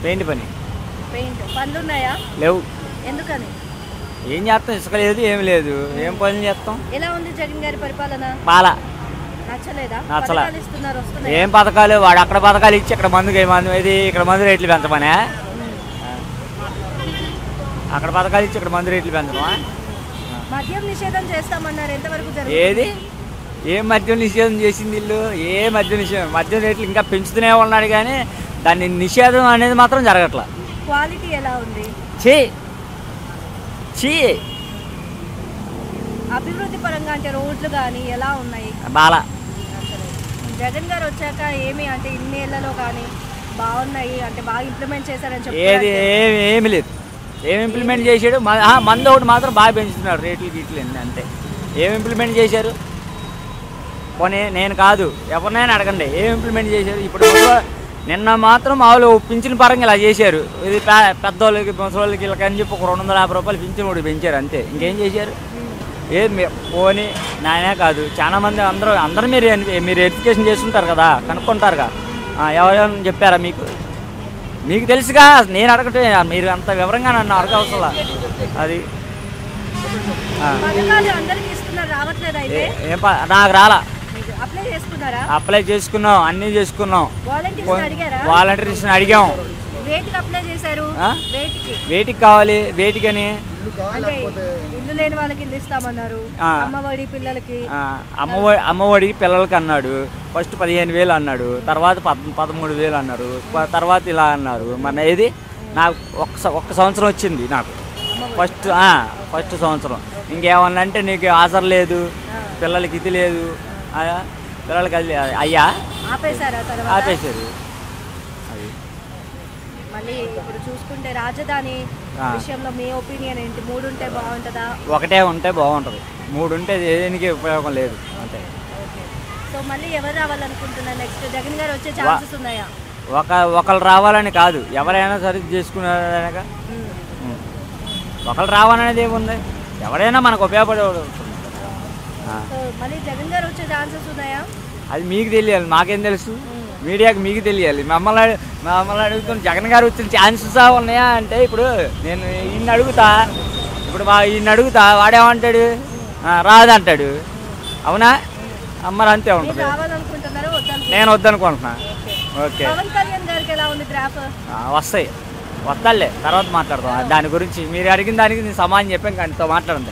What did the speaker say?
Paint పని. Paint పనులు ఉన్నాయా? లేవు. ఎందుకని? ఏం చేస్తాం, ఇసుక లేదు, ఏం లేదు, ఏం పనులు చేస్తాం. ఎలా ఉంది జగన్ గారి పరిపాలన? బాలా నచ్చలేదా? నచ్చలా. పథకాలు ఇస్తున్నారు, వస్తున్నాయా? ఏం పథకాలు, వాడు అక్కడ పథకాలు ఇచ్చి ఇక్కడ మందు ఇది ఇక్కడ మందు రేట్లు పెంచమనే, అక్కడ పథకాలు ఇచ్చి ఇక్కడ మందు రేట్లు పెంచమా? మద్యం నిషేధం చేస్తామన్నారు, ఎంతవరకు జరుగుతుంది? ఏది ఏం మద్యం నిషేధం చేసింది ఇల్లు? ఏ మద్యం నిషేధం? మద్యం రేట్లు ఇంకా పెంచుతూనే ఉన్నాడు కానీ దాన్ని నిషేధం అనేది మాత్రం జరగట్లా. క్వాలిటీ ఎలా ఉంది? చీ చీ. అభివృద్ధి పరంగా అంటే రోడ్లు కానీ ఎలా ఉన్నాయి? బాలా. జగన్ గారు వచ్చాక ఏమి అంటే ఇన్ని ఏళ్లలో కానీ బాగున్నాయి అంటే బాగా ఇంప్లిమెంట్ చేశారని ఏది చెప్పి ఏమి లేదు. ఏం ఇంప్లిమెంట్ చేశాడు? మందు ఒకటి మాత్రం బాగా పెంచుతున్నాడు, రేట్లు గీట్లు అంతే. ఏం ఇంప్లిమెంట్ చేశారు? పోనీ నేను కాదు, ఎవరినైనా అడగండి ఏం ఇంప్లిమెంట్ చేశారు. ఇప్పుడు నిన్న మాత్రం మామూలు పింఛన్ పరంగా ఇలా చేశారు. ఇది పెద్దోళ్ళకి ముసలోళ్ళకి వీళ్ళకి అని చెప్పి ఒక 250 రూపాయలు పింఛన్ కూడా పెంచారు అంతే. ఇంకేం చేశారు? ఏది పోనీ నాయనే కాదు, చాలా మంది అందరూ మీరు ఎడ్యుకేషన్ చేసుకుంటారు కదా, కనుక్కుంటారుగా. ఎవరైనా చెప్పారా మీకు? మీకు తెలుసుగా, నేను అడగటే మీరు అంత వివరంగా నన్ను అడగవసలా. అది నాకు రాలా. అప్లై చేసుకున్నాం, అన్నీ చేసుకున్నాం, వాలంటీర్స్ అడిగాం. వేటికి కావాలి? వేటికని ఇల్లు లేని వాళ్ళకి ఇల్లు ఇస్తామన్నారు, అమ్మఒడి పిల్లలకి అమ్మఒడికి పిల్లలకి అన్నాడు. ఫస్ట్ 15,000 అన్నాడు, తర్వాత 13,000 అన్నారు, తర్వాత ఇలా అన్నారు. మన ఏది నాకు ఒక్క సంవత్సరం వచ్చింది నాకు ఫస్ట్ సంవత్సరం. ఇంకేమన్నా అంటే నీకు ఆసర లేదు, పిల్లలకి ఇది లేదు, పిల్లలకి అది అయ్యా ఆపేశారు. అది మళ్ళీ ఇప్పుడు చూసుకుంటే రాజధాని విషయంలో మీ ఒపీనియన్ ఏంటి? 3 ఉంటే బాగుంటుందా? ఒకటే ఉంటే బాగుంటుంది, 3 ఉంటే దేనికి ఉపయోగం లేదు అంతే. సో మళ్ళీ ఎవరు రావాలనుకుంటున్నారు నెక్స్ట్? జగన్ గారు వచ్చే ఛాన్సెస్ ఉన్నాయా? ఒకళ్ళు రావాలని కాదు, ఎవరైనా సరి చేసుకున్నారనక ఒకళ్ళు రావాలనేది ఏముంది, ఎవరైనా మనకు ఉపయోగపడేవాడు. మళ్ళీ జగన్ గారు వచ్చే ఛాన్సెస్ ఉన్నాయా? అది మీకు తెలియాలి, మాకేం తెలుసు? మీడియాకి మీకు తెలియాలి. మమ్మల్ని అడుగుతున్న జగన్ గారు వచ్చిన ఛాన్సెస్ ఉన్నాయా అంటే, ఇప్పుడు నేను ఈయన అడుగుతా, ఈయన అడుగుతా, వాడేమంటాడు? రాదంటాడు. అవునా? అమ్మరు అంతే ఉంటుంది. నేను వద్దనుకుంటున్నా. ఓకే, వస్తాయి, వస్తాలే, తర్వాత మాట్లాడదాం దాని గురించి. మీరు అడిగిన దానికి నేను సమాధానం చెప్పాను, కానీ మాట్లాడదాం.